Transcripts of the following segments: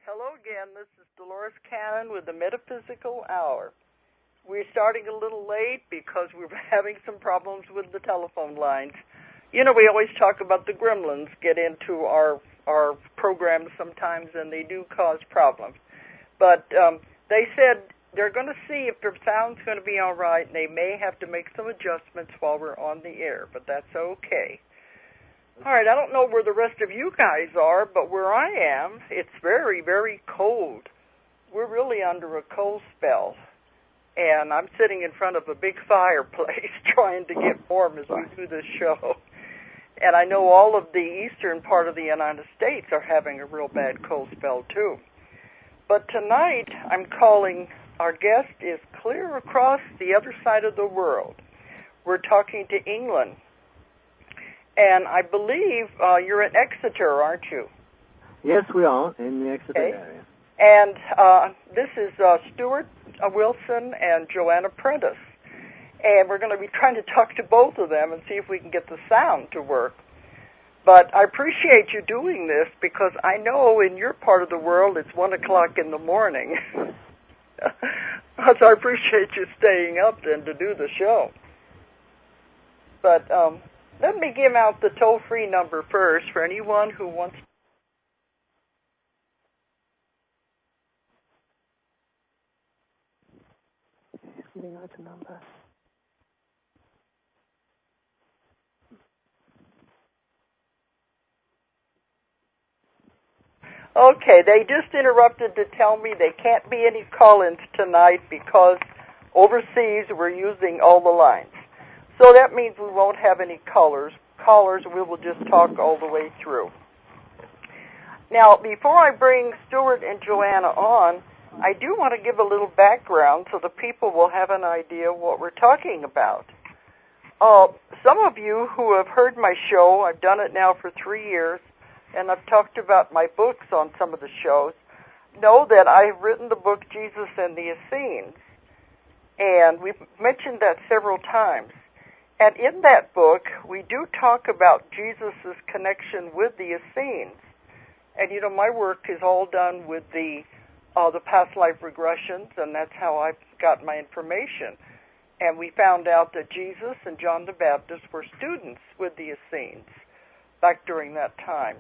Hello again, this is Dolores Cannon with the Metaphysical Hour. We're starting a little late because we were having some problems with the telephone lines. You know, we always talk about the gremlins get into our programs sometimes, and they do cause problems. But they said they're going to see if their sound's going to be all right, and they may have to make some adjustments while we're on the air, but that's okay. All right, I don't know where the rest of you guys are, but where I am, it's very, very cold. We're really under a cold spell, and I'm sitting in front of a big fireplace trying to get warm as we do this show. And I know all of the eastern part of the United States are having a real bad cold spell, too. But tonight, I'm calling, our guest is clear across the other side of the world. We're talking to England. And I believe you're in Exeter, aren't you? Yes, we are, in the Exeter area. And this is Stuart Wilson and Joanna Prentis. And we're going to be trying to talk to both of them and see if we can get the sound to work. But I appreciate you doing this because I know in your part of the world it's 1 o'clock in the morning. So I appreciate you staying up then to do the show. But let me give out the toll-free number first for anyone who wants. Giving out a number. Okay, they just interrupted to tell me there can't be any call-ins tonight because overseas we're using all the lines. So that means we won't have any callers. We will just talk all the way through. Now, before I bring Stuart and Joanna on, I do want to give a little background so the people will have an idea what we're talking about. Some of you who have heard my show, I've done it now for 3 years, and I've talked about my books on some of the shows, know that I've written the book Jesus and the Essenes, and we've mentioned that several times. And in that book, we do talk about Jesus' connection with the Essenes. And, you know, my work is all done with the past life regressions, and that's how I've got my information. And we found out that Jesus and John the Baptist were students with the Essenes back during that time.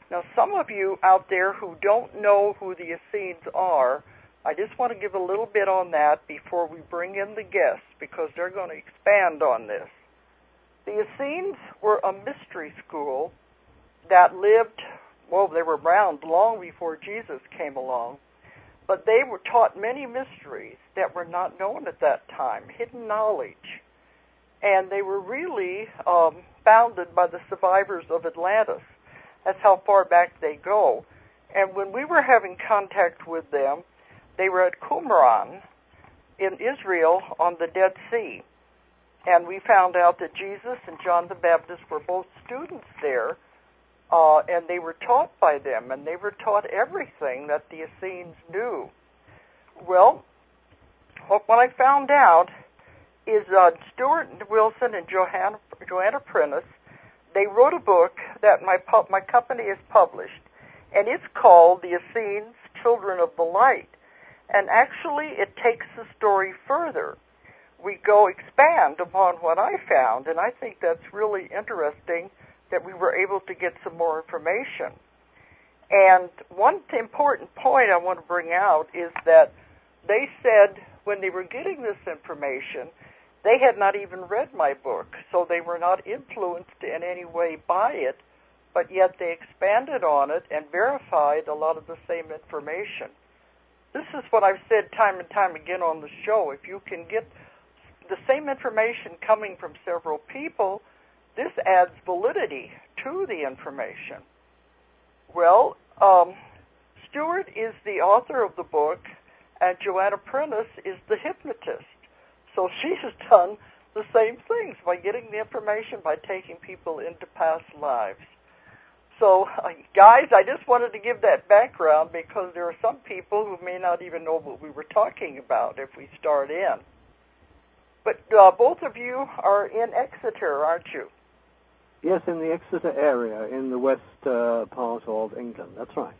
Now, some of you out there who don't know who the Essenes are, I just want to give a little bit on that before we bring in the guests, because they're going to expand on this. The Essenes were a mystery school that lived, well, they were around long before Jesus came along, but they were taught many mysteries that were not known at that time, hidden knowledge. And they were really founded by the survivors of Atlantis. That's how far back they go. And when we were having contact with them, they were at Qumran in Israel on the Dead Sea. And we found out that Jesus and John the Baptist were both students there, and they were taught by them, and they were taught everything that the Essenes knew. Well, what I found out is Stuart Wilson and Joanna Prentis, they wrote a book that my company has published, and it's called The Essenes, Children of the Light. And actually, it takes the story further. We go expand upon what I found, and I think that's really interesting that we were able to get some more information. And one important point I want to bring out is that they said when they were getting this information, they had not even read my book, so they were not influenced in any way by it, but yet they expanded on it and verified a lot of the same information. This is what I've said time and time again on the show. If you can get the same information coming from several people, this adds validity to the information. Well, Stuart is the author of the book, and Joanna Prentis is the hypnotist. So she has done the same things by getting the information, by taking people into past lives. So, guys, I just wanted to give that background because there are some people who may not even know what we were talking about if we start in. But both of you are in Exeter, aren't you? Yes, in the Exeter area, in the west part of England. That's right.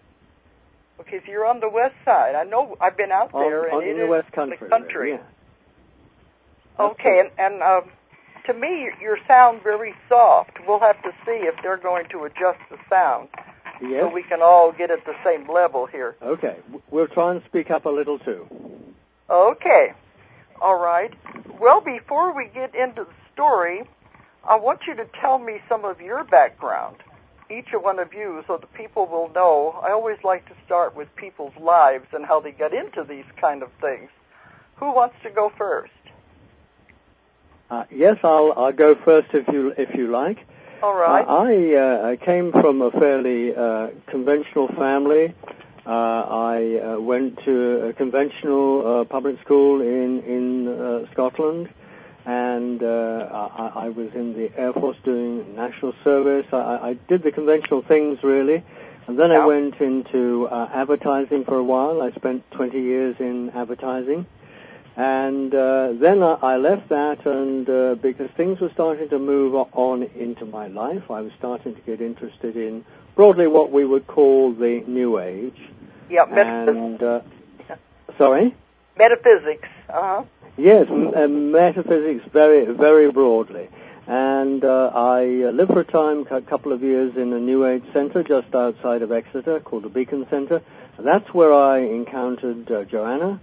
Okay, so you're on the west side. I know I've been out there, and it in the is West Country. the country. Yeah. Okay, and to me, your sound very soft. We'll have to see if they're going to adjust the sound so we can all get at the same level here. Okay, we'll try and speak up a little too. Okay, all right. Well, before we get into the story, I want you to tell me some of your background, each one of you, so the people will know. I always like to start with people's lives and how they get into these kind of things. Who wants to go first? Yes, I'll go first if you like. All right. I came from a fairly conventional family. I went to a conventional public school in Scotland, and I was in the Air Force doing national service. I did the conventional things, really. And then I went into advertising for a while. I spent 20 years in advertising. And then I left that, and because things were starting to move on into my life, I was starting to get interested in broadly what we would call the New Age. Yeah, metaphysics. Sorry? Metaphysics, uh-huh. Yes, metaphysics very, very broadly. And I lived for a time, a couple of years, in a New Age center just outside of Exeter called the Beacon Center. That's where I encountered Joanna.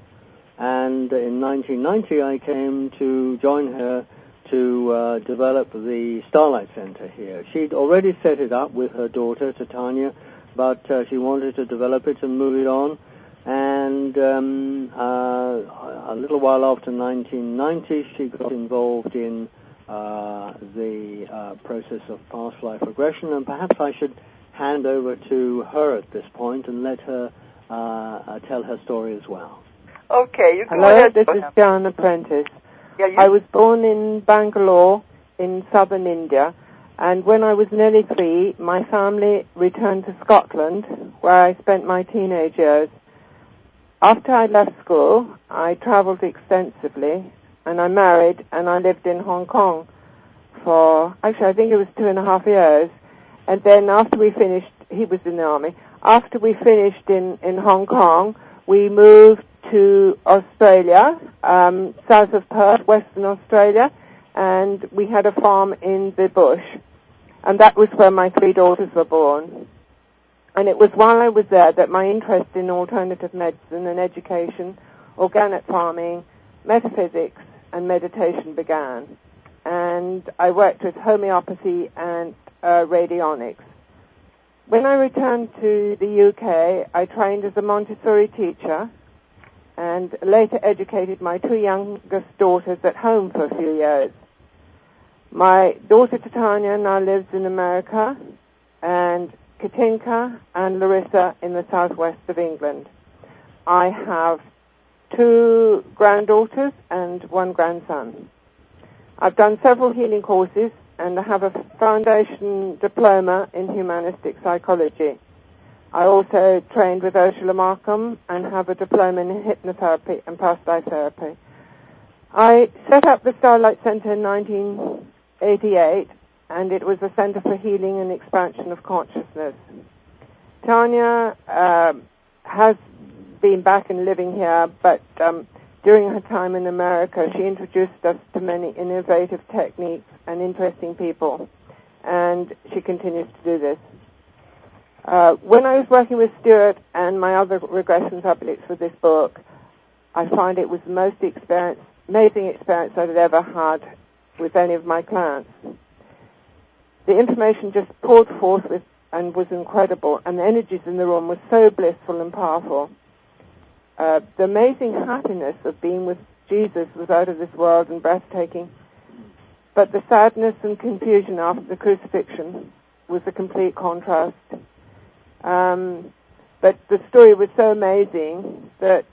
And in 1990, I came to join her to develop the Starlight Center here. She'd already set it up with her daughter, Titania, but she wanted to develop it and move it on. And a little while after 1990, she got involved in the process of past life regression, and perhaps I should hand over to her at this point and let her tell her story as well. Okay, you go Hello, ahead. this is Joanna Prentis. Yeah, I was born in Bangalore in southern India, and when I was nearly 3, my family returned to Scotland, where I spent my teenage years. After I left school, I traveled extensively, and I married, and I lived in Hong Kong for, actually, I think it was 2.5 years. And then after we finished, he was in the army. After we finished in Hong Kong, we moved to Australia, south of Perth, Western Australia, and we had a farm in the bush. And that was where my 3 daughters were born. And it was while I was there that my interest in alternative medicine and education, organic farming, metaphysics, and meditation began. And I worked with homeopathy and radionics. When I returned to the UK, I trained as a Montessori teacher and later educated my 2 youngest daughters at home for a few years. My daughter Titania now lives in America, and Katinka and Larissa in the southwest of England. I have 2 granddaughters and 1 grandson. I've done several healing courses, and I have a foundation diploma in humanistic psychology. I also trained with Ursula Markham and have a diploma in hypnotherapy and past life therapy. I set up the Starlight Center in 1988, and it was a center for healing and expansion of consciousness. Tanya has been back and living here, but during her time in America, she introduced us to many innovative techniques and interesting people, and she continues to do this. When I was working with Stuart and my other regression subjects for this book, I find it was the most amazing experience I'd ever had with any of my clients. The information just poured forth and was incredible, and the energies in the room were so blissful and powerful. The amazing happiness of being with Jesus was out of this world and breathtaking, but the sadness and confusion after the crucifixion was a complete contrast. But the story was so amazing that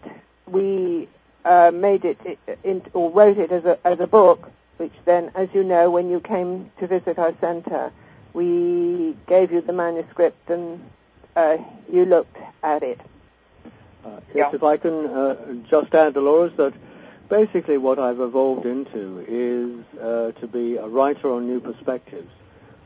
we made it or wrote it as a book, which then, as you know, when you came to visit our center, we gave you the manuscript and you looked at it. Yes, if I can just add, Dolores, that basically what I've evolved into is to be a writer on new perspectives.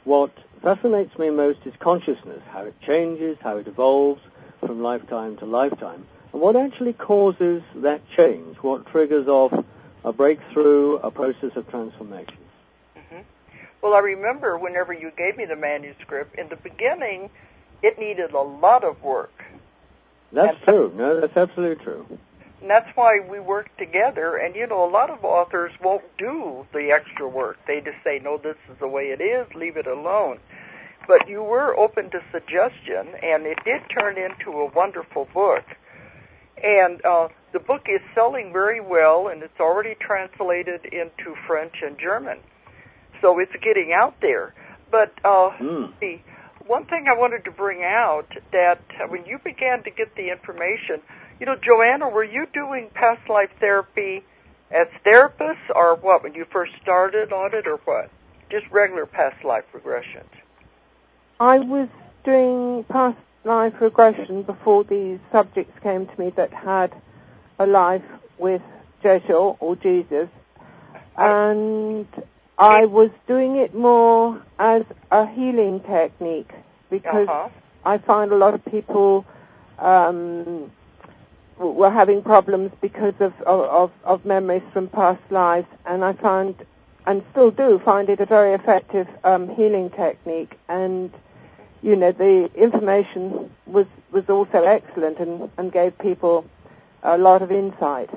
What fascinates me most is consciousness, how it changes, how it evolves, from lifetime to lifetime. And what actually causes that change? What triggers off a breakthrough, a process of transformation? Mm-hmm. Well, I remember whenever you gave me the manuscript, in the beginning, it needed a lot of work. That's true. No, that's absolutely true. And that's why we work together. And, a lot of authors won't do the extra work. They just say, no, this is the way it is, leave it alone. But you were open to suggestion, and it did turn into a wonderful book. And the book is selling very well, and it's already translated into French and German. So it's getting out there. But the one thing I wanted to bring out, that when you began to get the information, Joanna, were you doing past life therapy as therapists, or what, when you first started on it, or what? Just regular past life regressions? I was doing past life regression before these subjects came to me that had a life with Jesu or Jesus, and I was doing it more as a healing technique because I find a lot of people were having problems because of memories from past lives, and I found, and still do find it, a very effective healing technique. And the information was also excellent and gave people a lot of insight.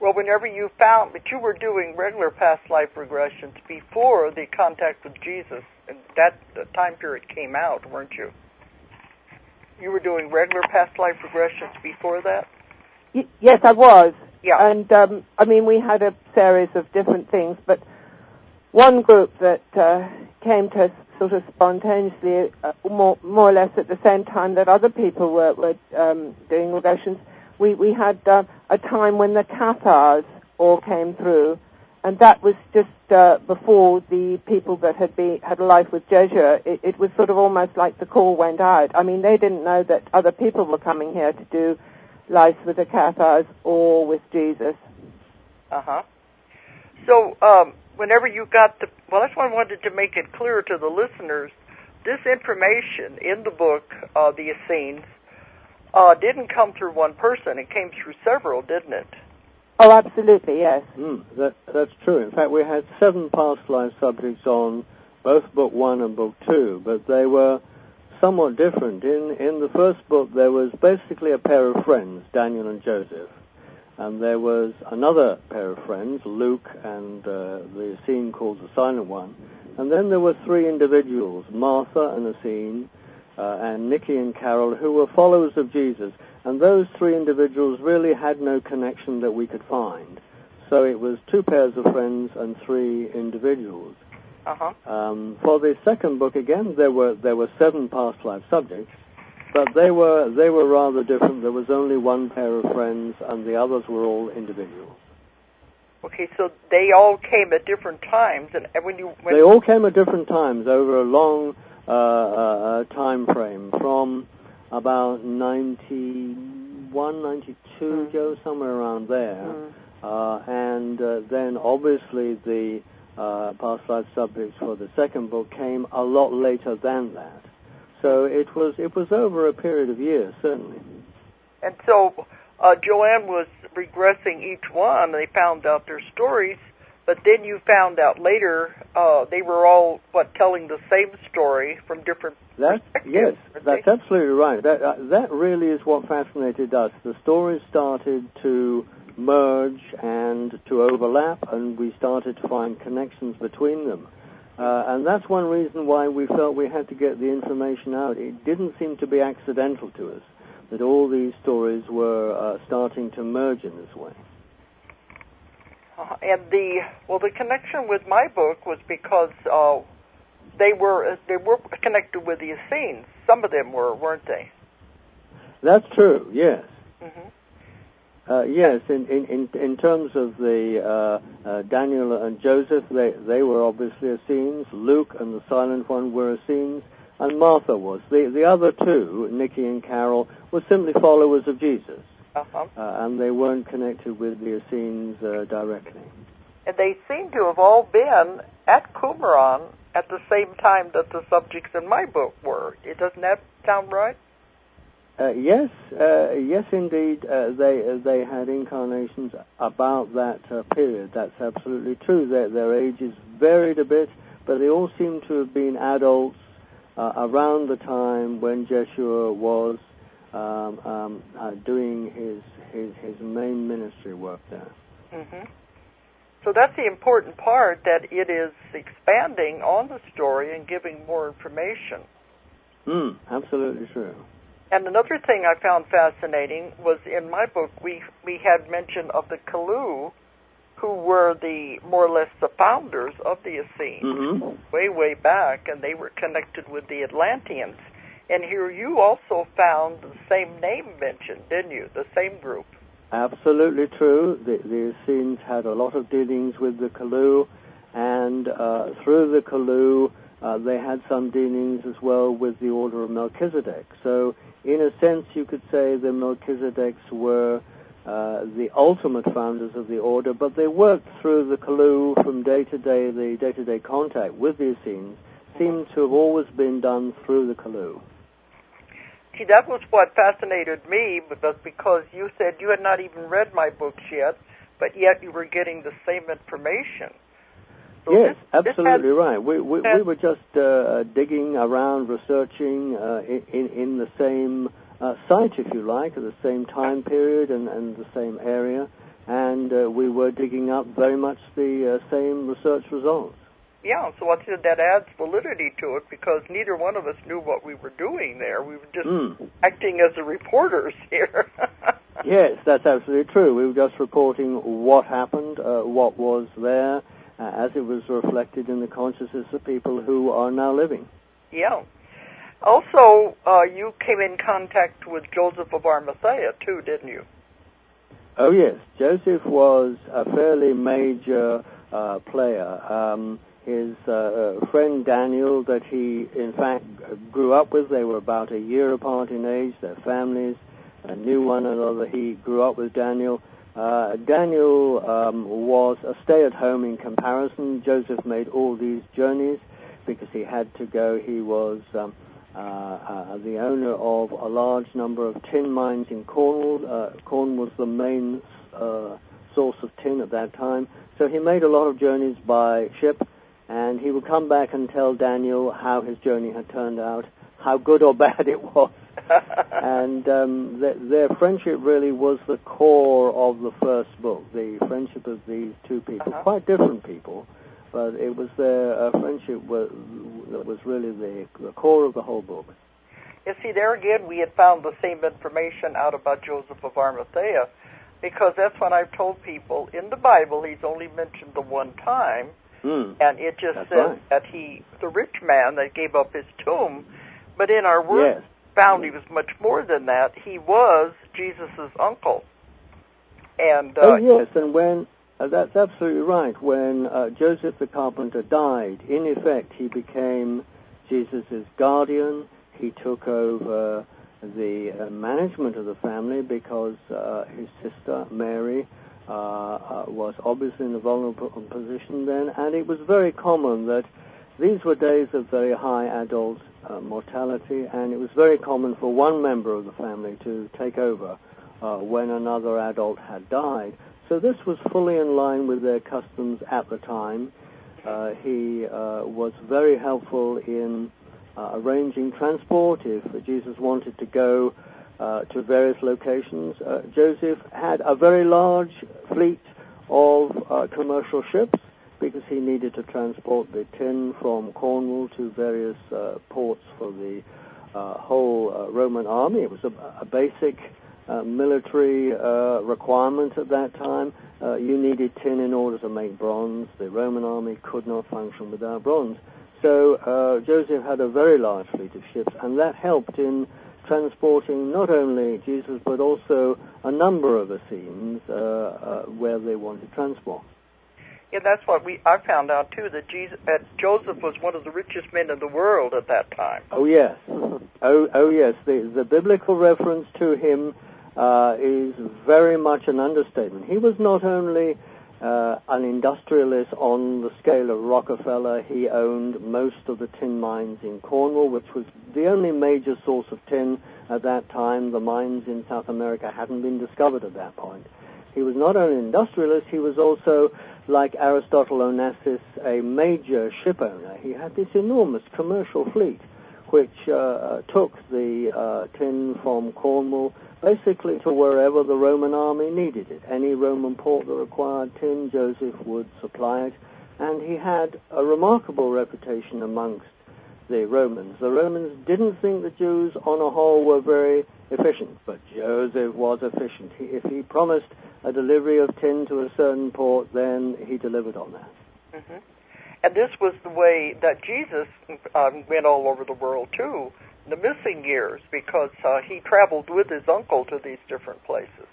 Well, whenever you found that you were doing regular past life regressions before the contact with Jesus, and that time period came out, weren't you? You were doing regular past life regressions before that? Yes, I was. Yeah. And, we had a series of different things, but one group that came to us sort of spontaneously, more or less at the same time that other people were doing regressions, we had a time when the Cathars all came through, and that was just before the people that had a life with Jesu. It was sort of almost like the call went out. I mean, they didn't know that other people were coming here to do life with the Cathars or with Jesus. So, whenever you got that's why I wanted to make it clear to the listeners, this information in the book, the Essenes, didn't come through one person. It came through several, didn't it? Oh, absolutely, yes. That's true. In fact, we had 7 past life subjects on both Book 1 and Book 2, but they were somewhat different. In the first book, there was basically a pair of friends, Daniel and Joseph, and there was another pair of friends, Luke and the Essene called the Silent One, and then there were 3 individuals, Martha and Essene, and Nikki and Carol, who were followers of Jesus. And those 3 individuals really had no connection that we could find. So it was 2 pairs of friends and 3 individuals. For the second book, again, there were 7 past life subjects, but they were rather different. There was only 1 pair of friends, and the others were all individuals. Okay, so they all came at different times, and they all came at different times over a long time frame from about 91, 92, Joe, somewhere around there. And then obviously the past life subjects for the second book came a lot later than that. So it was over a period of years, certainly. And so Joanne was regressing each one. They found out their stories, but then you found out later they were all, telling the same story from different perspectives. Yes, that's absolutely right. That really is what fascinated us. The stories started to merge and to overlap, and we started to find connections between them. And that's one reason why we felt we had to get the information out. It didn't seem to be accidental to us that all these stories were starting to merge in this way. And the connection with my book was because they were connected with the Essenes. Some of them were, weren't they? That's true. Yes. Yes. In terms of the Daniel and Joseph, they were obviously Essenes. Luke and the Silent One were Essenes, and Martha was. The other 2, Nikki and Carol, were simply followers of Jesus. And they weren't connected with the Essenes directly. And they seem to have all been at Qumran at the same time that the subjects in my book were. Doesn't that sound right? Yes, indeed. They had incarnations about that period. That's absolutely true. Their ages varied a bit, but they all seem to have been adults around the time when Jeshua was doing his main ministry work there. Mm-hmm. So that's the important part, that it is expanding on the story and giving more information. Absolutely true. And another thing I found fascinating was in my book we had mention of the Kalu, who were more or less the founders of the Essenes, way back, and they were connected with the Atlanteans. And here you also found the same name mentioned, didn't you? The same group. Absolutely true. The Essenes had a lot of dealings with the Kalu, and through the Kalu, they had some dealings as well with the Order of Melchizedek. So, in a sense, you could say the Melchizedeks were the ultimate founders of the order, but they worked through the Kalu from day to day. The day-to-day contact with the Essenes seemed to have always been done through the Kalu. See, that was what fascinated me, because you said you had not even read my books yet, but yet you were getting the same information. So yes, absolutely right. We were just digging around, researching in the same site, if you like, at the same time period and the same area, and we were digging up very much the same research results. Yeah, so I said that adds validity to it, because neither one of us knew what we were doing there. We were just acting as the reporters here. Yes, that's absolutely true. We were just reporting what happened, what was there, as it was reflected in the consciousness of people who are now living. Yeah. Also, you came in contact with Joseph of Arimathea, too, didn't you? Oh, yes. Joseph was a fairly major player. His friend Daniel, that he, in fact, grew up with, they were about a year apart in age, their families knew one another. He grew up with Daniel. Daniel was a stay-at-home in comparison. Joseph made all these journeys because he had to go. He was the owner of a large number of tin mines in Cornwall. Cornwall was the main source of tin at that time. So he made a lot of journeys by ship, and he would come back and tell Daniel how his journey had turned out, how good or bad it was. And their friendship really was the core of the first book, the friendship of these two people, quite different people, but it was their friendship that was really the core of the whole book. You see, there again, we had found the same information out about Joseph of Arimathea, because that's what I've told people. In the Bible, he's only mentioned the one time, and it just says that the rich man that gave up his tomb, but in our work, found he was much more than that. He was Jesus' uncle. And and when that's absolutely right. When Joseph the carpenter died, in effect, he became Jesus' guardian. He took over the management of the family because his sister Mary was obviously in a vulnerable position then, and it was very common that these were days of very high adult mortality, and it was very common for one member of the family to take over when another adult had died. So this was fully in line with their customs at the time. He was very helpful in arranging transport if Jesus wanted to go to various locations. Joseph had a very large fleet of commercial ships, because he needed to transport the tin from Cornwall to various ports for the whole Roman army. It was a basic military requirement at that time. You needed tin in order to make bronze. The Roman army could not function without bronze. So Joseph had a very large fleet of ships, and that helped in transporting not only Jesus, but also a number of Essenes where they wanted transport. Yeah, that's what I found out, too, that Joseph was one of the richest men in the world at that time. Oh, yes. Oh, yes. The biblical reference to him is very much an understatement. He was not only an industrialist on the scale of Rockefeller. He owned most of the tin mines in Cornwall, which was the only major source of tin At that time, the mines in South America hadn't been discovered at that point. He was not only an industrialist, he was also, like Aristotle Onassis, a major ship owner. He had this enormous commercial fleet which took the tin from Cornwall basically to wherever the Roman army needed it. Any Roman port that required tin, Joseph would supply it, and he had a remarkable reputation amongst the Romans. The Romans didn't think the Jews on a whole were very efficient, but Joseph was efficient. If he promised a delivery of tin to a certain port, then he delivered on that. Mm-hmm. And this was the way that Jesus went all over the world, too, in the missing years, because he traveled with his uncle to these different places.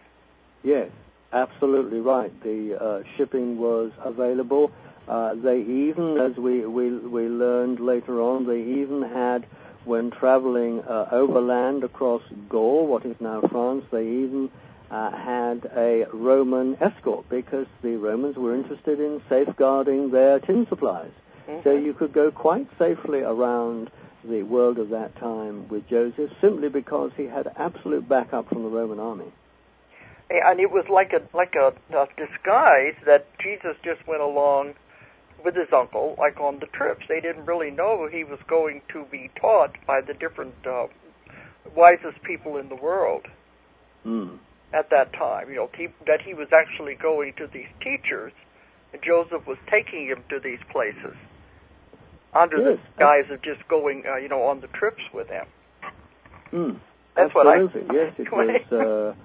Yes, absolutely right. The shipping was available. They even, as we learned later on, they even had, when traveling overland across Gaul, what is now France, they even had a Roman escort, because the Romans were interested in safeguarding their tin supplies. Mm-hmm. So you could go quite safely around the world of that time with Joseph, simply because he had absolute backup from the Roman army. And it was like a disguise that Jesus just went along with his uncle, like on the trips. They didn't really know he was going to be taught by the different wisest people in the world. At that time, that he was actually going to these teachers, and Joseph was taking him to these places under the guise of just going, on the trips with him. That's absolutely. What I. Yes,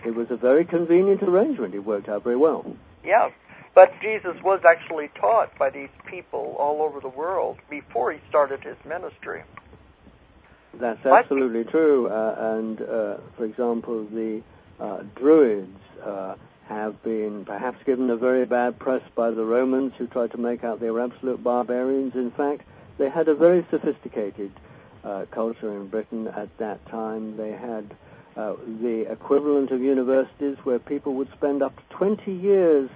it was a very convenient arrangement. It worked out very well. Yeah, but Jesus was actually taught by these people all over the world before he started his ministry. That's absolutely true. And for example, the Druids have been perhaps given a very bad press by the Romans, who tried to make out they were absolute barbarians. In fact, they had a very sophisticated culture in Britain at that time. They had the equivalent of universities where people would spend up to 20 years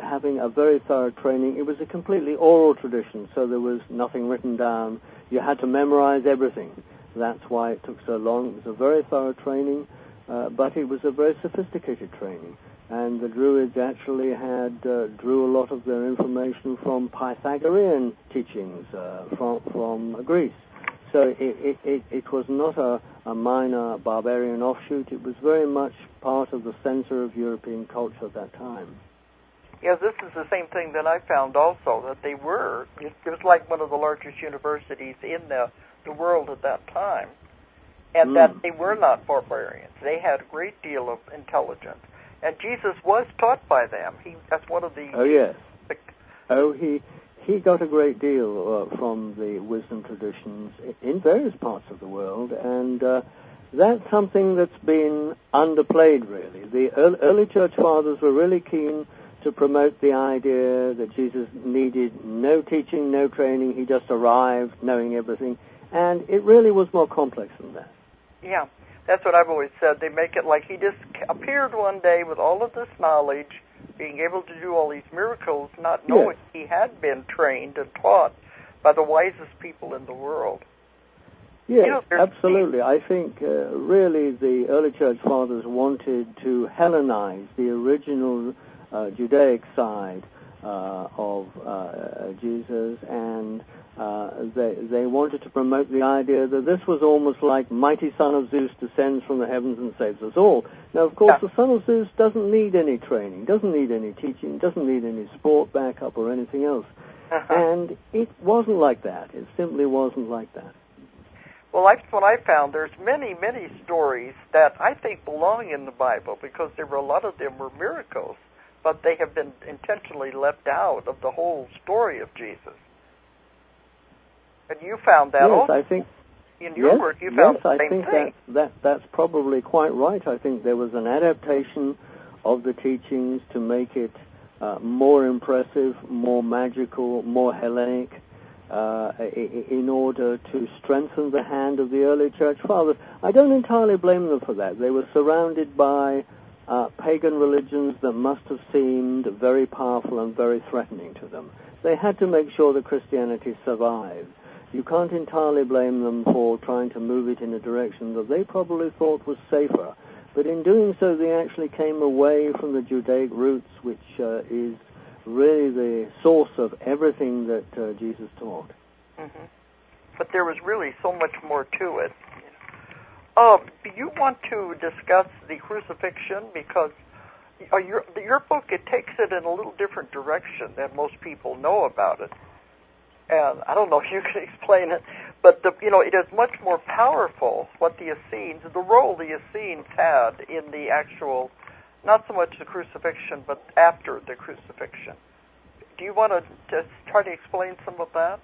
having a very thorough training. It was a completely oral tradition, so there was nothing written down. You had to memorize everything. That's why it took so long. It was a very thorough training. But it was a very sophisticated training, and the Druids actually drew a lot of their information from Pythagorean teachings from Greece. So it was not a minor barbarian offshoot. It was very much part of the center of European culture at that time. Yeah, this is the same thing that I found also, that they were. It was like one of the largest universities in the world at that time. And that they were not barbarians. They had a great deal of intelligence. And Jesus was taught by them. That's one of the... Oh, yes. He got a great deal from the wisdom traditions in various parts of the world, and that's something that's been underplayed, really. The early church fathers were really keen to promote the idea that Jesus needed no teaching, no training. He just arrived knowing everything. And it really was more complex than that. Yeah, that's what I've always said. They make it like he just appeared one day with all of this knowledge, being able to do all these miracles, not knowing he had been trained and taught by the wisest people in the world. Yes, absolutely. I think really the early church fathers wanted to Hellenize the original Judaic side of Jesus, and they wanted to promote the idea that this was almost like mighty son of Zeus descends from the heavens and saves us all. Now, of course, the son of Zeus doesn't need any training, doesn't need any teaching, doesn't need any sport backup or anything else. And it wasn't like that. It simply wasn't like that. Well, that's what I found. There's many, many stories that I think belong in the Bible, because a lot of them were miracles, but they have been intentionally left out of the whole story of Jesus. And you found that also. I think in your work you found the same thing. That's probably quite right. I think there was an adaptation of the teachings to make it more impressive, more magical, more Hellenic, in order to strengthen the hand of the early church fathers. I don't entirely blame them for that. They were surrounded by pagan religions that must have seemed very powerful and very threatening to them. They had to make sure that Christianity survived. you can't entirely blame them for trying to move it in a direction that they probably thought was safer. But in doing so, they actually came away from the Judaic roots, which is really the source of everything that Jesus taught. Mm-hmm. But there was really so much more to it. Do you want to discuss the crucifixion? Because your book, it takes it in a little different direction than most people know about it. And I don't know if you can explain it, but it is much more powerful what the Essenes, the role the Essenes had in the actual, not so much the crucifixion, but after the crucifixion. Do you want to just try to explain some of that?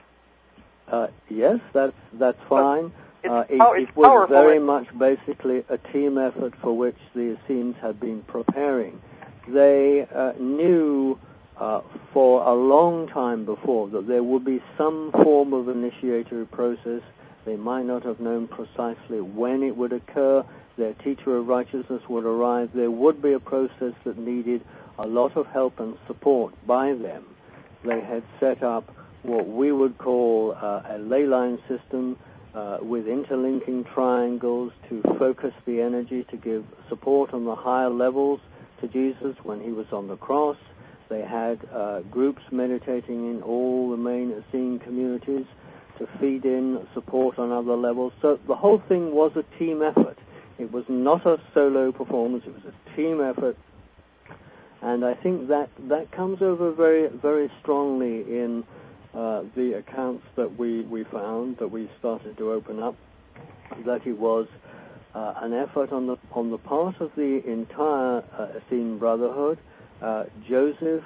Yes, that's fine. It's it was powerful. very much basically a team effort for which the Essenes had been preparing. They knew for a long time before that there would be some form of initiatory process. They might not have known precisely when it would occur. Their teacher of righteousness would arrive. There would be a process that needed a lot of help and support by them. They had set up what we would call a ley line system with interlinking triangles to focus the energy to give support on the higher levels to Jesus when he was on the cross. They had groups meditating in all the main Essene communities to feed in support on other levels. So the whole thing was a team effort. It was not a solo performance. It was a team effort. And I think that comes over very, very strongly in the accounts that we found, that we started to open up, that it was an effort on the part of the entire Essene Brotherhood. Joseph,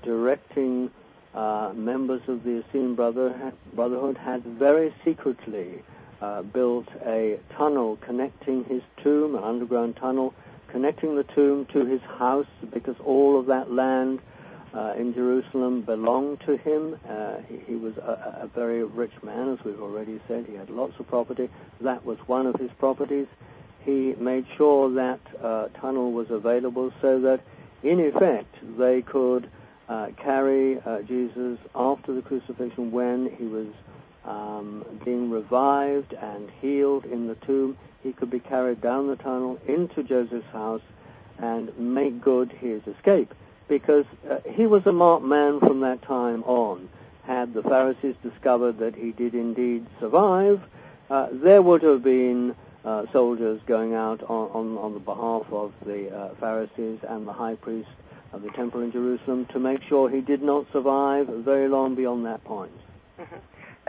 directing members of the Essene Brotherhood, had very secretly built a tunnel connecting his tomb, an underground tunnel connecting the tomb to his house, because all of that land in Jerusalem belonged to him. He was a very rich man, as we've already said. He had lots of property. That was one of his properties. He made sure that tunnel was available so that, in effect, they could carry Jesus after the crucifixion when he was being revived and healed in the tomb. He could be carried down the tunnel into Joseph's house and make good his escape, because he was a marked man from that time on. Had the Pharisees discovered that he did indeed survive, there would have been soldiers going out on the behalf of the Pharisees and the high priest of the temple in Jerusalem to make sure he did not survive very long beyond that point. Mm-hmm.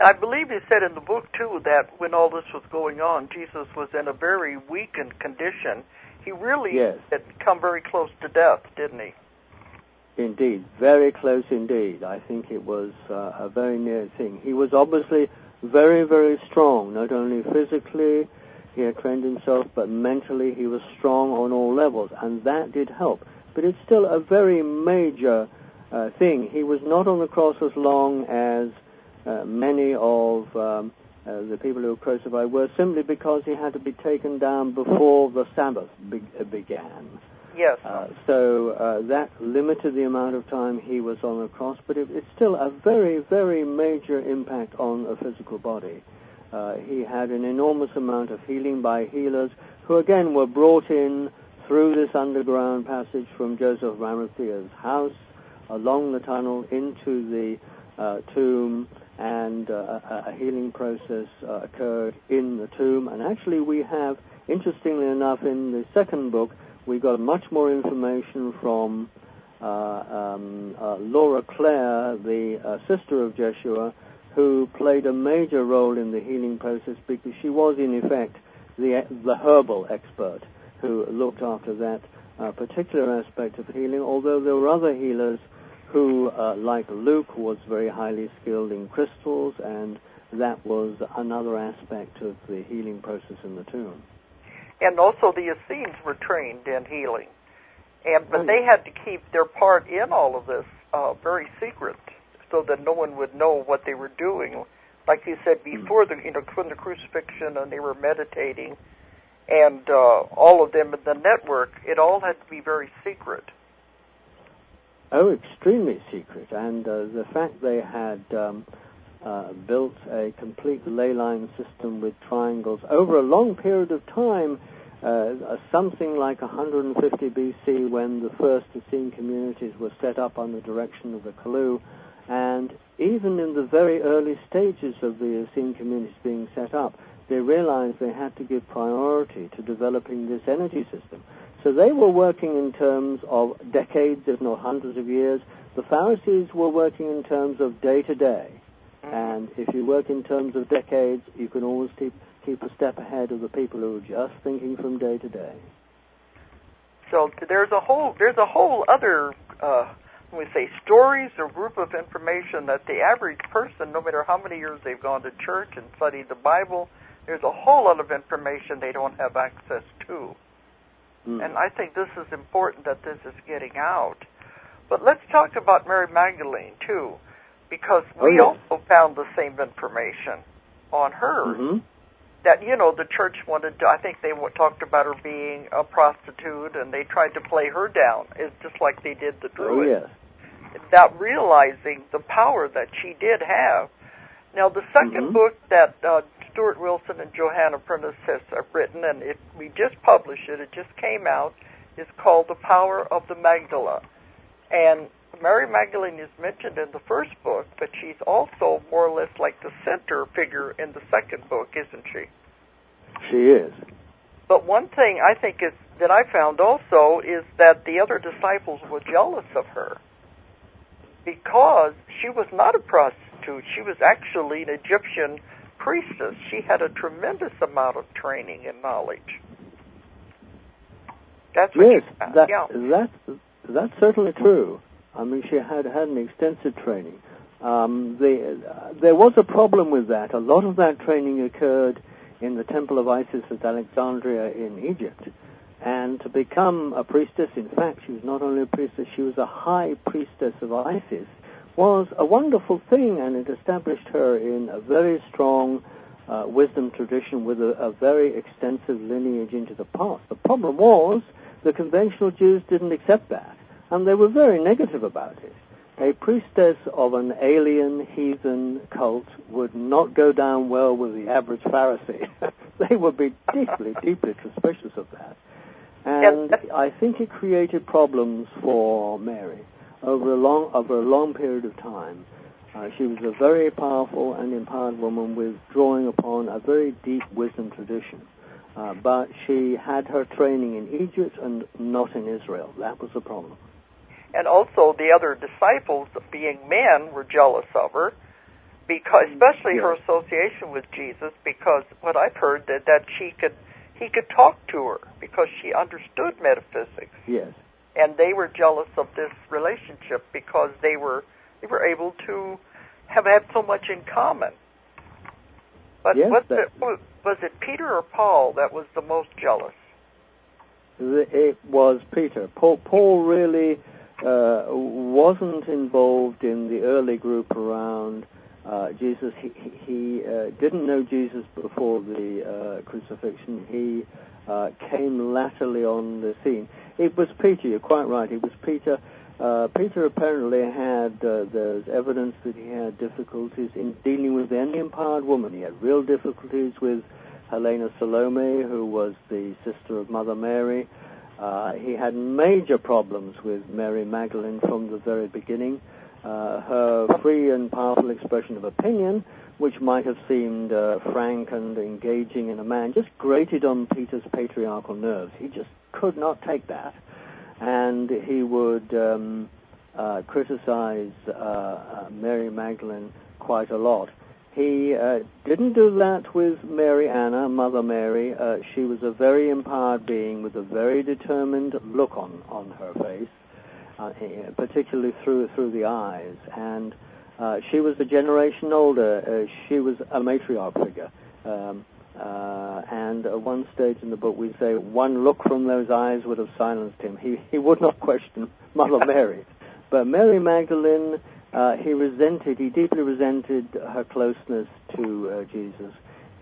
I believe you said in the book, too, that when all this was going on, Jesus was in a very weakened condition. He really had come very close to death, didn't he? Indeed, very close indeed. I think it was a very near thing. He was obviously very, very strong, not only physically, he had trained himself, but mentally he was strong on all levels, and that did help. But it's still a very major thing. He was not on the cross as long as many of the people who were crucified were, simply because he had to be taken down before the Sabbath began. Yes. So that limited the amount of time he was on the cross, but it's still a very, very major impact on a physical body. He had an enormous amount of healing by healers who, again, were brought in through this underground passage from Joseph of Arimathea's house, along the tunnel into the tomb, and a healing process occurred in the tomb. And actually we have, interestingly enough, in the second book, we got much more information from Laura Clare, the sister of Jeshua, who played a major role in the healing process, because she was, in effect, the herbal expert who looked after that particular aspect of healing, although there were other healers who, like Luke, was very highly skilled in crystals, and that was another aspect of the healing process in the tomb. And also the Essenes were trained in healing, but they had to keep their part in all of this very secret, so that no one would know what they were doing. Like you said before, when the crucifixion, and they were meditating, and all of them in the network, it all had to be very secret. Oh, extremely secret. And the fact they had built a complete ley line system with triangles over a long period of time, something like 150 BC, when the first Essene communities were set up on the direction of the Kalu. And even in the very early stages of the Essene communities being set up, they realized they had to give priority to developing this energy system. So they were working in terms of decades, if not hundreds of years. The Pharisees were working in terms of day to day. And if you work in terms of decades, you can always keep a step ahead of the people who are just thinking from day to day. So there's a whole other, when we say stories or group of information that the average person, no matter how many years they've gone to church and studied the Bible, there's a whole lot of information they don't have access to. And I think this is important that this is getting out. But let's talk about Mary Magdalene, too, because we also found the same information on her. That, the church wanted to, I think they talked about her being a prostitute, and they tried to play her down, just like they did the Druids. Without realizing the power that she did have. Now, the second book that Stuart Wilson and Joanna Prentis have written, and we just published it just came out, is called The Power of the Magdala. And Mary Magdalene is mentioned in the first book, but she's also more or less like the center figure in the second book, isn't she? She is. But one thing I think that I found also is that the other disciples were jealous of her because she was not a prostitute. She was actually an Egyptian priestess. She had a tremendous amount of training and knowledge. That's what that's certainly true. I mean, she had an extensive training. There was a problem with that. A lot of that training occurred in the Temple of Isis at Alexandria in Egypt. And to become a priestess, in fact, she was not only a priestess, she was a high priestess of Isis, was a wonderful thing, and it established her in a very strong wisdom tradition with a very extensive lineage into the past. The problem was the conventional Jews didn't accept that, and they were very negative about it. A priestess of an alien, heathen cult would not go down well with the average Pharisee. They would be deeply, deeply suspicious of that. And I think it created problems for Mary over a long period of time. She was a very powerful and empowered woman with drawing upon a very deep wisdom tradition. But she had her training in Egypt and not in Israel. That was the problem. And also the other disciples, being men, were jealous of her, because especially her association with Jesus, because what I've heard that he could talk to her because she understood metaphysics. Yes. And they were jealous of this relationship because they were able to have had so much in common. But was it Peter or Paul that was the most jealous? It was Peter. Paul really wasn't involved in the early group around Jesus. He didn't know Jesus before the crucifixion. He came latterly on the scene. It was Peter, you're quite right, it was Peter. Peter apparently had, there's evidence that he had difficulties in dealing with any empowered woman. He had real difficulties with Helena Salome, who was the sister of Mother Mary. He had major problems with Mary Magdalene from the very beginning. Her free and powerful expression of opinion, which might have seemed frank and engaging in a man, just grated on Peter's patriarchal nerves. He just could not take that. And he would criticize Mary Magdalene quite a lot. He didn't do that with Mary Anna, Mother Mary. She was a very empowered being with a very determined look on her face, particularly through the eyes. And she was a generation older. She was a matriarch figure. And at one stage in the book we say one look from those eyes would have silenced him. He would not question Mother Mary. But Mary Magdalene, he deeply resented her closeness to Jesus.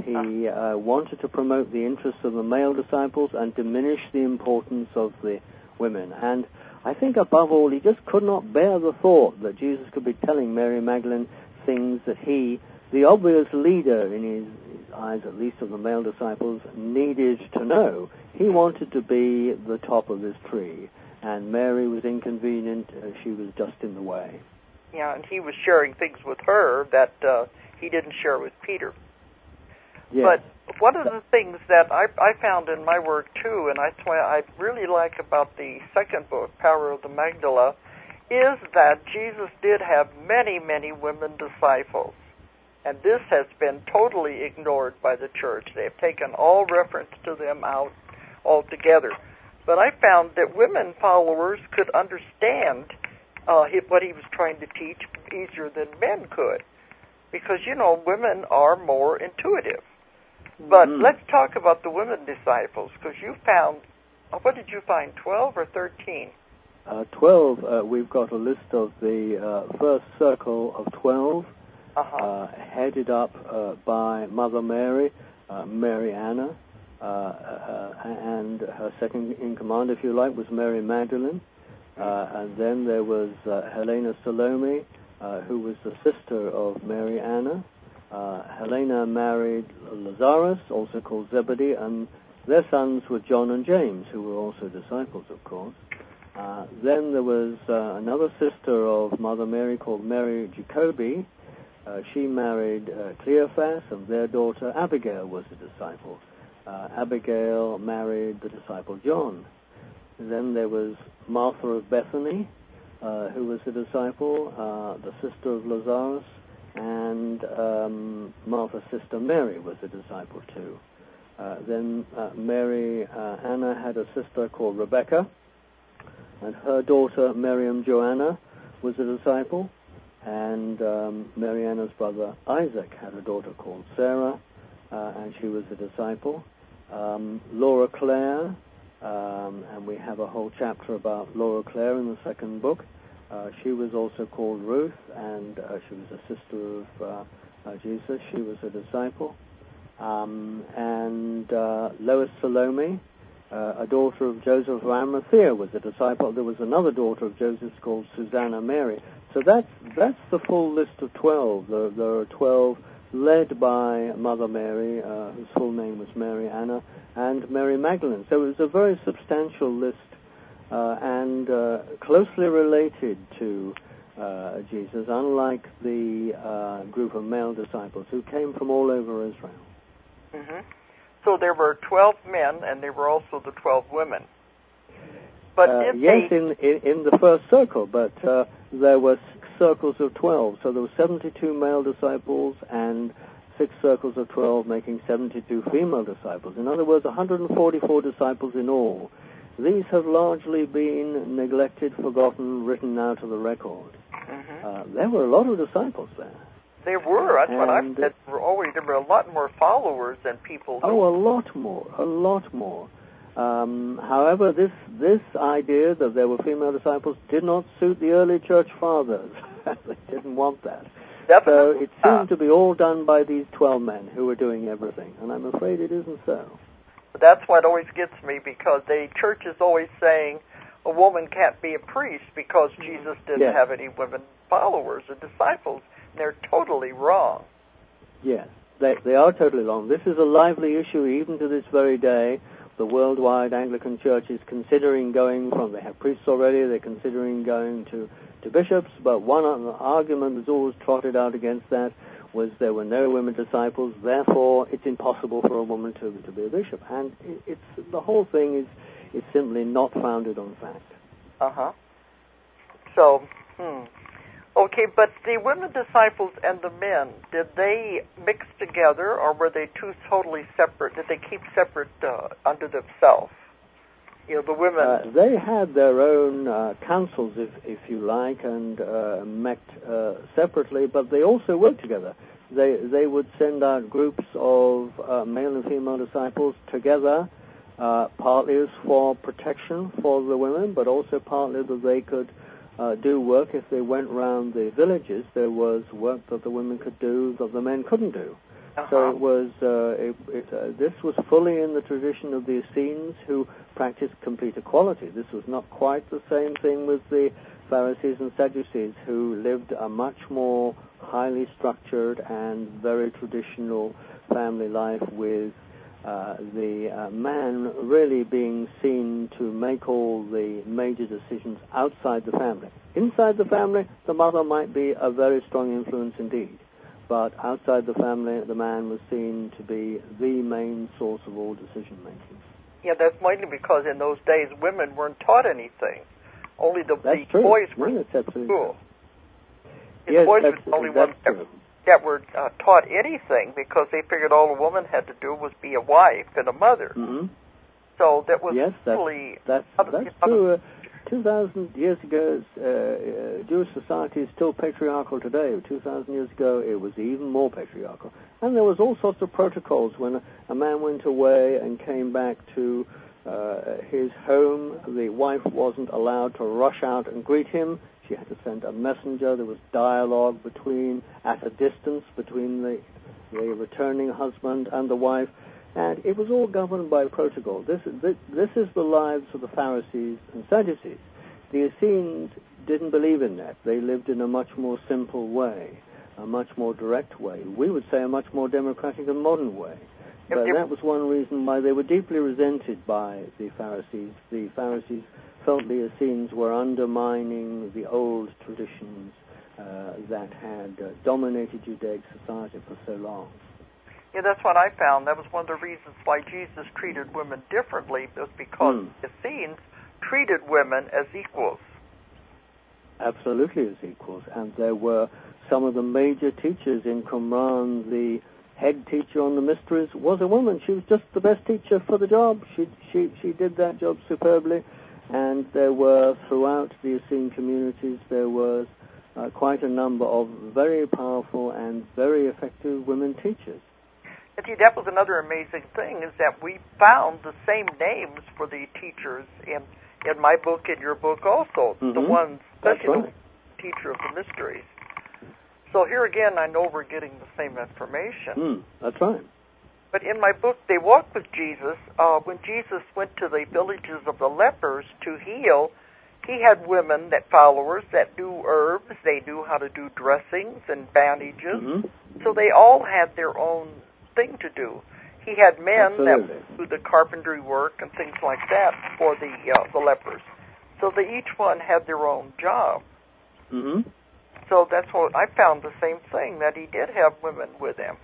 He wanted to promote the interests of the male disciples and diminish the importance of the women. And I think above all, he just could not bear the thought that Jesus could be telling Mary Magdalene things that he the obvious leader in his eyes, at least of the male disciples, needed to know. He wanted to be the top of this tree, and Mary was inconvenient. She was just in the way. Yeah, and he was sharing things with her that he didn't share with Peter. Yes. But one of the things that I found in my work, too, and that's why I really like about the second book, Power of the Magdala, is that Jesus did have many, many women disciples. And this has been totally ignored by the church. They have taken all reference to them out altogether. But I found that women followers could understand what he was trying to teach easier than men could. Because, you know, women are more intuitive. But let's talk about the women disciples, because you found, what did you find, 12 or 13? 12. We've got a list of the first circle of 12, headed up by Mother Mary, Mary Anna, and her second in command, if you like, was Mary Magdalene. And then there was Helena Salome, who was the sister of Mary Anna. Helena married Lazarus, also called Zebedee, and their sons were John and James, who were also disciples, of course. Then there was another sister of Mother Mary called Mary Jacobi. She married Cleophas, and their daughter Abigail was a disciple. Abigail married the disciple John. Then there was Martha of Bethany, who was a disciple, the sister of Lazarus, and Martha's sister Mary was a disciple too. Then Mary Anna had a sister called Rebecca, and her daughter Miriam Joanna was a disciple, and Mary Anna's brother Isaac had a daughter called Sarah, and she was a disciple. Laura Clare, and we have a whole chapter about Laura Clare in the second book. She was also called Ruth, and she was a sister of Jesus. She was a disciple. And Lois Salome, a daughter of Joseph of Arimathea, was a disciple. There was another daughter of Joseph called Susanna Mary. So that's the full list of 12. There are 12 led by Mother Mary, whose full name was Mary Anna, and Mary Magdalene. So it was a very substantial list and closely related to Jesus, unlike the group of male disciples who came from all over Israel. Mm-hmm. So there were 12 men, and there were also the 12 women. But yes, in the first circle, but there were 6 circles of 12. So there were 72 male disciples and 6 circles of 12, making 72 female disciples. In other words, 144 disciples in all. These have largely been neglected, forgotten, written out of the record. Mm-hmm. There were a lot of disciples there. There were. That's what I've said. There were a lot more followers than people. Oh, a lot more. However, this idea that there were female disciples did not suit the early church fathers. They didn't want that. Definitely. So it seemed to be all done by these 12 men who were doing everything, and I'm afraid it isn't so. That's what always gets me, because the church is always saying a woman can't be a priest because Jesus didn't have any women followers or disciples. And they're totally wrong. Yes, they are totally wrong. This is a lively issue even to this very day. The worldwide Anglican Church is considering going from, they have priests already, they're considering going to bishops, but one argument that's always trotted out against that was there were no women disciples, therefore it's impossible for a woman to be a bishop. And the whole thing is simply not founded on fact. Uh-huh. So, okay, but the women disciples and the men, did they mix together, or were they two totally separate? Did they keep separate unto themselves? You know, the women... they had their own councils, if you like, and met separately, but they also worked together. They would send out groups of male and female disciples together, partly as for protection for the women, but also partly that they could do work. If they went round the villages, there was work that the women could do that the men couldn't do. Uh-huh. So it was this was fully in the tradition of the Essenes, who practiced complete equality. This was not quite the same thing with the Pharisees and Sadducees, who lived a much more highly structured and very traditional family life, with the man really being seen to make all the major decisions outside the family. Inside the family, the mother might be a very strong influence indeed, but outside the family, the man was seen to be the main source of all decision-making. Yeah, that's mainly because in those days women weren't taught anything. Only the boys were in school. The boys were the only ones that were taught anything, because they figured all a woman had to do was be a wife and a mother. Mm-hmm. So that was that's true. 2,000 years ago, Jewish society is still patriarchal today. 2,000 years ago, it was even more patriarchal. And there was all sorts of protocols. When a man went away and came back to his home, the wife wasn't allowed to rush out and greet him. She had to send a messenger. There was dialogue at a distance between the returning husband and the wife. And it was all governed by protocol. This is the lives of the Pharisees and Sadducees. The Essenes didn't believe in that. They lived in a much more simple way, a much more direct way. We would say a much more democratic and modern way. But that was one reason why they were deeply resented by the Pharisees. The Pharisees felt the Essenes were undermining the old traditions that had dominated Judaic society for so long. Yeah, that's what I found. That was one of the reasons why Jesus treated women differently, was because the Essenes treated women as equals. Absolutely as equals. And there were some of the major teachers in Qumran. The head teacher on the mysteries was a woman. She was just the best teacher for the job. She did that job superbly. And there were, throughout the Essene communities, there was quite a number of very powerful and very effective women teachers. And see, that was another amazing thing, is that we found the same names for the teachers in my book, in your book also, the ones, especially the teacher of the mysteries. So here again, I know we're getting the same information. That's right. But in my book, They Walked with Jesus, when Jesus went to the villages of the lepers to heal, he had followers that knew herbs. They knew how to do dressings and bandages. So they all had their own thing to do. He had men that would do the carpentry work and things like that for the lepers. So each one had their own job. So that's what I found, the same thing, that he did have women with him.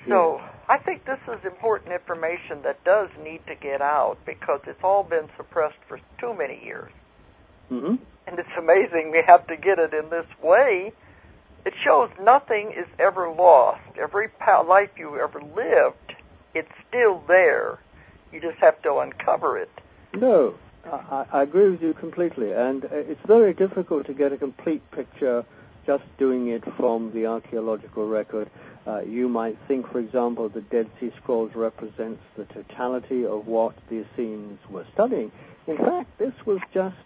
So I think this is important information that does need to get out, because it's all been suppressed for too many years. And it's amazing we have to get it in this way. It shows nothing is ever lost. Every life you ever lived, it's still there. You just have to uncover it. No, I agree with you completely. And it's very difficult to get a complete picture just doing it from the archaeological record. You might think, for example, the Dead Sea Scrolls represents the totality of what the Essenes were studying. In fact, this was just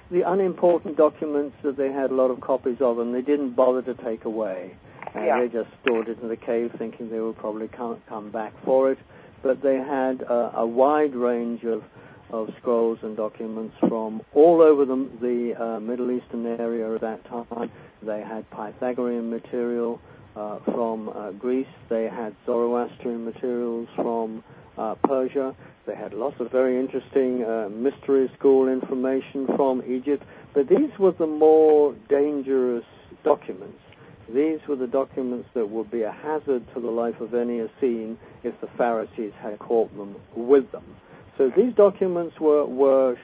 the unimportant documents that they had a lot of copies of, and they didn't bother to take away. They just stored it in the cave, thinking they would probably come back for it. But they had a wide range of scrolls and documents from all over the Middle Eastern area at that time. They had Pythagorean material from Greece. They had Zoroastrian materials from Persia. They had lots of very interesting mystery school information from Egypt. But these were the more dangerous documents. These were the documents that would be a hazard to the life of any Essene if the Pharisees had caught them with them. So these documents were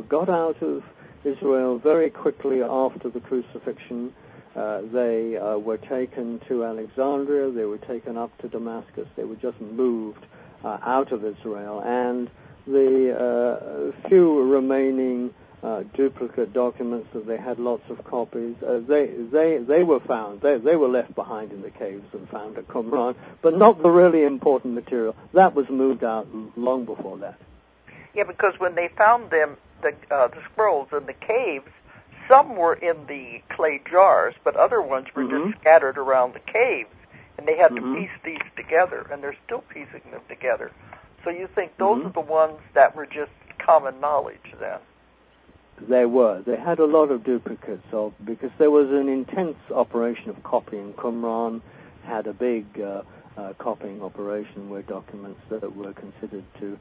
got out of Israel very quickly after the crucifixion. They were taken to Alexandria. They were taken up to Damascus. They were just moved out of Israel. And the few remaining duplicate documents that they had lots of copies, they were found. They were left behind in the caves and found at Qumran, but not the really important material. That was moved out long before that. Yeah, because when they found them, the scrolls in the caves, some were in the clay jars, but other ones were just scattered around the caves, and they had to piece these together, and they're still piecing them together. So you think those are the ones that were just common knowledge then? They had a lot of duplicates because there was an intense operation of copying. Qumran had a big copying operation where documents that were considered to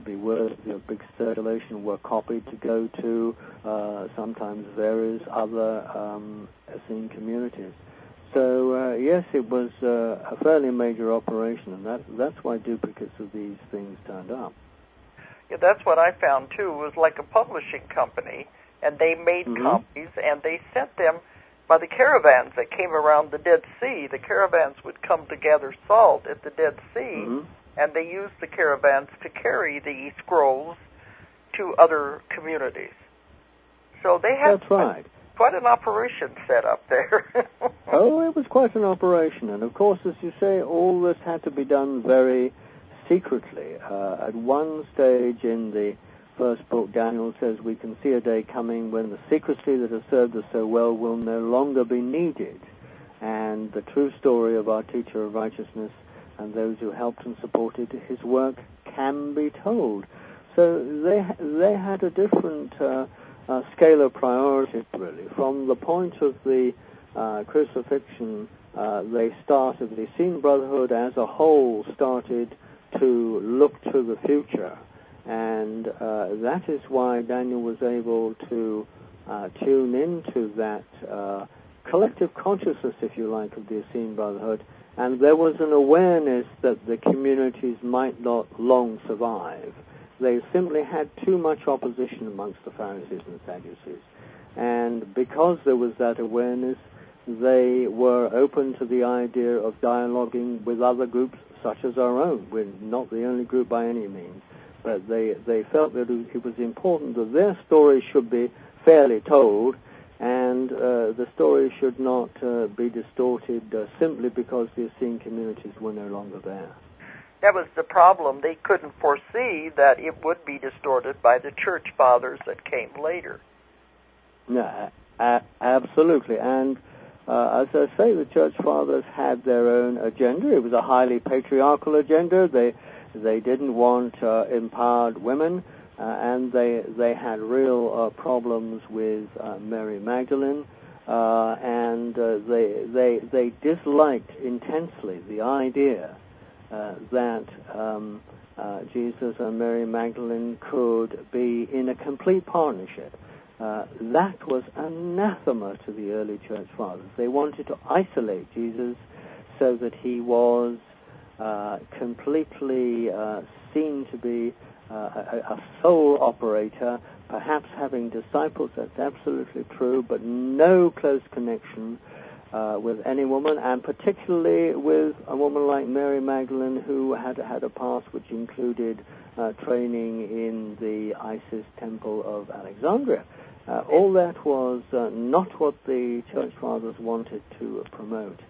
be worthy of big circulation were copied to go to sometimes various other Essene communities. So yes, it was a fairly major operation, and that's why duplicates of these things turned up. Yeah, that's what I found too. It was like a publishing company, and they made copies, and they sent them by the caravans that came around the Dead Sea. The caravans would come to gather salt at the Dead Sea, and they used the caravans to carry the scrolls to other communities. So they had quite an operation set up there. Oh, it was quite an operation, and of course, as you say, all this had to be done very secretly. At one stage in the first book, Daniel says, we can see a day coming when the secrecy that has served us so well will no longer be needed, and the true story of our teacher of righteousness and those who helped and supported his work can be told. So they had a different scale of priority, really. From the point of the crucifixion, they started, the Essene Brotherhood as a whole started to look to the future, and that is why Daniel was able to tune into that collective consciousness, if you like, of the Essene Brotherhood, and there was an awareness that the communities might not long survive. They simply had too much opposition amongst the Pharisees and Sadducees, and because there was that awareness, they were open to the idea of dialoguing with other groups such as our own. We're not the only group by any means, but they felt that it was important that their story should be fairly told, and the story should not be distorted simply because the Essene communities were no longer there. That was the problem. They couldn't foresee that it would be distorted by the church fathers that came later. Yeah, absolutely. And as I say, the church fathers had their own agenda. It was a highly patriarchal agenda. They didn't want empowered women, and they had real problems with Mary Magdalene, and they disliked intensely the idea that Jesus and Mary Magdalene could be in a complete partnership. That was anathema to the early church fathers. They wanted to isolate Jesus so that he was completely seen to be a sole operator, perhaps having disciples, that's absolutely true, but no close connection with any woman, and particularly with a woman like Mary Magdalene, who had a past which included training in the Isis temple of Alexandria. All that was not what the church fathers wanted to promote.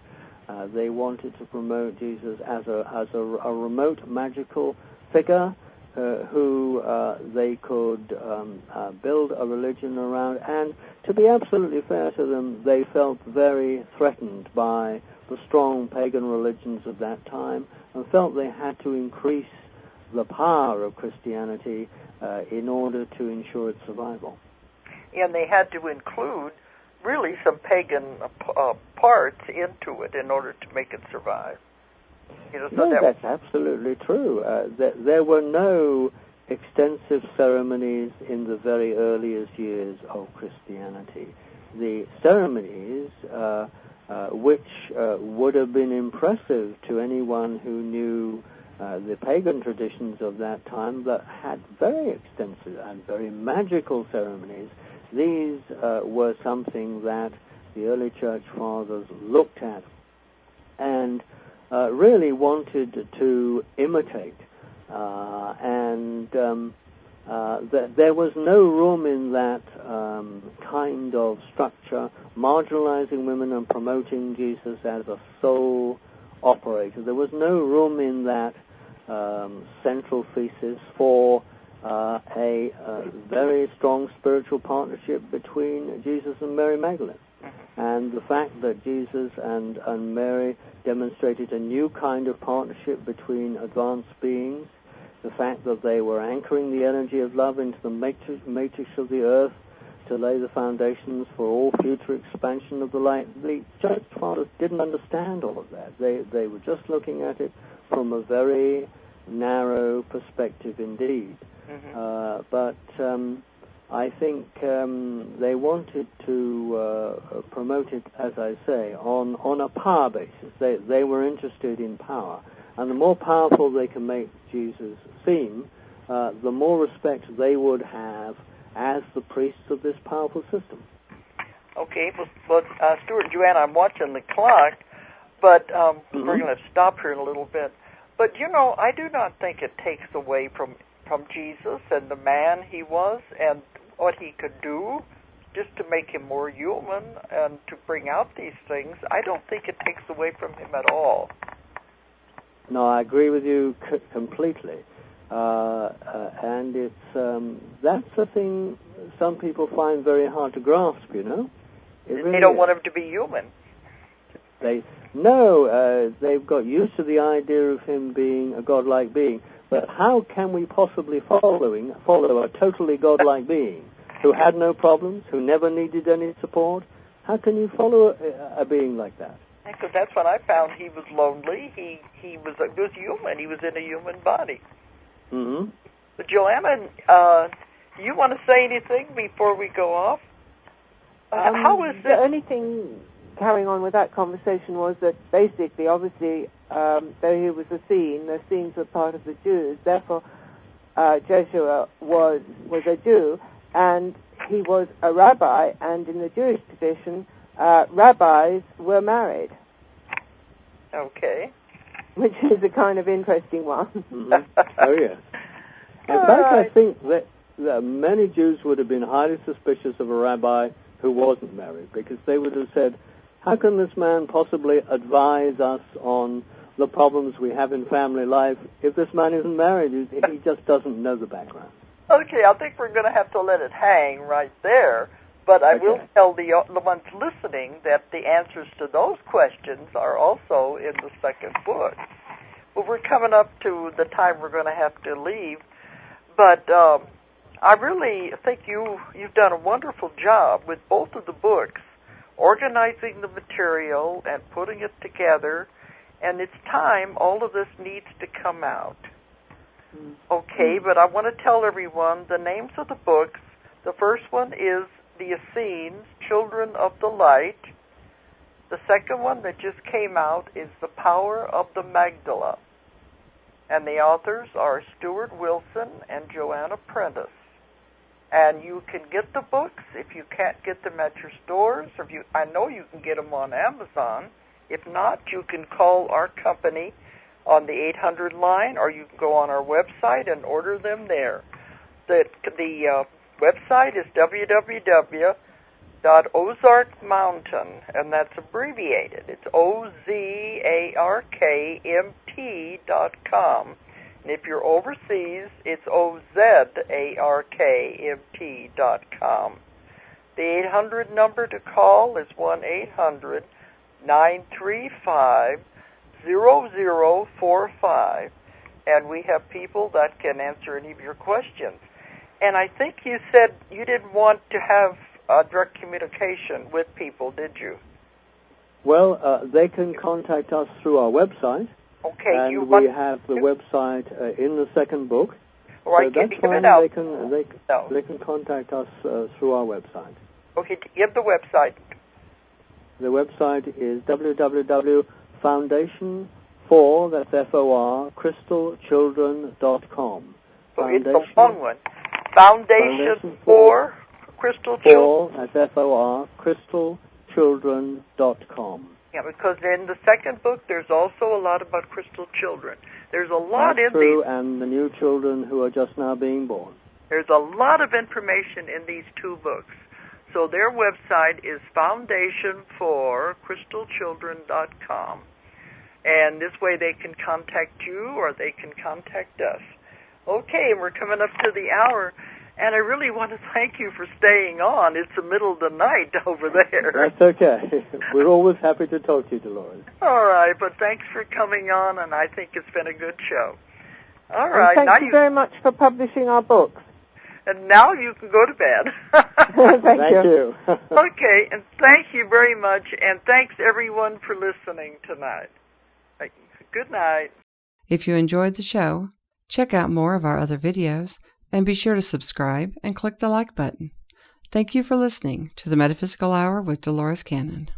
They wanted to promote Jesus as a remote magical figure who they could build a religion around. And to be absolutely fair to them, they felt very threatened by the strong pagan religions of that time and felt they had to increase the power of Christianity in order to ensure its survival. And they had to include really some pagan parts into it in order to make it survive. That's absolutely true. There were no extensive ceremonies in the very earliest years of Christianity. The ceremonies, which would have been impressive to anyone who knew the pagan traditions of that time, that had very extensive and very magical ceremonies, these were something that the early church fathers looked at and really wanted to imitate. There was no room in that kind of structure, marginalizing women and promoting Jesus as a sole operator. There was no room in that central thesis for a very strong spiritual partnership between Jesus and Mary Magdalene. And the fact that Jesus and Mary demonstrated a new kind of partnership between advanced beings, the fact that they were anchoring the energy of love into the matrix of the earth, to lay the foundations for all future expansion of the light. The church fathers didn't understand all of that. They were just looking at it from a very narrow perspective indeed. Mm-hmm. But I think they wanted to promote it, as I say, on a power basis. They were interested in power. And the more powerful they can make Jesus seem, the more respect they would have as the priests of this powerful system. Okay, well, Stuart and Joanna, I'm watching the clock, but we're going to stop here in a little bit. But, I do not think it takes away from Jesus and the man he was and what he could do just to make him more human and to bring out these things. I don't think it takes away from him at all. No, I agree with you completely. And it's that's the thing some people find very hard to grasp, It really they don't want him to be human. They've got used to the idea of him being a godlike being. But how can we possibly follow a totally godlike being who had no problems, who never needed any support? How can you follow a being like that? Because that's when I found he was lonely. He was human. He was in a human body. Mm-hmm. But Joanna, you want to say anything before we go off? How is the only thing carrying on with that conversation was that basically, obviously, though he was the Essenes were part of the Jews. Therefore, Joshua was a Jew, and he was a rabbi. And in the Jewish tradition, rabbis were married. Okay. Which is a kind of interesting one. Mm-hmm. Oh, yes. In fact, I think that many Jews would have been highly suspicious of a rabbi who wasn't married, because they would have said, how can this man possibly advise us on the problems we have in family life if this man isn't married? He just doesn't know the background. Okay, I think we're going to have to let it hang right there. But I will tell the ones listening that the answers to those questions are also in the second book. But we're coming up to the time we're going to have to leave. But I really think you've done a wonderful job with both of the books, organizing the material and putting it together. And it's time all of this needs to come out. Okay, but I want to tell everyone the names of the books. The first one is The Essenes, Children of the Light. The second one that just came out is The Power of the Magdalene. And the authors are Stuart Wilson and Joanna Prentis. And you can get the books if you can't get them at your stores. I know you can get them on Amazon. If not, you can call our company on the 800 line, or you can go on our website and order them there. The website is www.ozarkmountain, and that's abbreviated. It's OZARKMT.com. And if you're overseas, it's OZARKMT.com. The 800 number to call is 1-800-935-0045, and we have people that can answer any of your questions. And I think you said you didn't want to have direct communication with people, did you? Well, they can contact us through our website. Okay. And we have the website in the second book. All right, so that's fine. They can contact us through our website. Okay, give the website. The website is www.foundation4, that's F-O-R, crystalchildren.com. So it's the long one. Foundation for Crystal Children. That's F-O-R, crystalchildren.com. Yeah, because in the second book, there's also a lot about crystal children. There's a lot That's in true, these. And the new children who are just now being born. There's a lot of information in these two books. So their website is foundationforcrystalchildren.com. And this way they can contact you or they can contact us. Okay, we're coming up to the hour. And I really want to thank you for staying on. It's the middle of the night over there. That's okay. We're always happy to talk to you, Dolores. All right, but thanks for coming on, and I think it's been a good show. All right. And thank you very much for publishing our books. And now you can go to bed. Thank you. Okay, and thank you very much, and thanks everyone for listening tonight. Good night. If you enjoyed the show, check out more of our other videos, and be sure to subscribe and click the like button. Thank you for listening to the Metaphysical Hour with Dolores Cannon.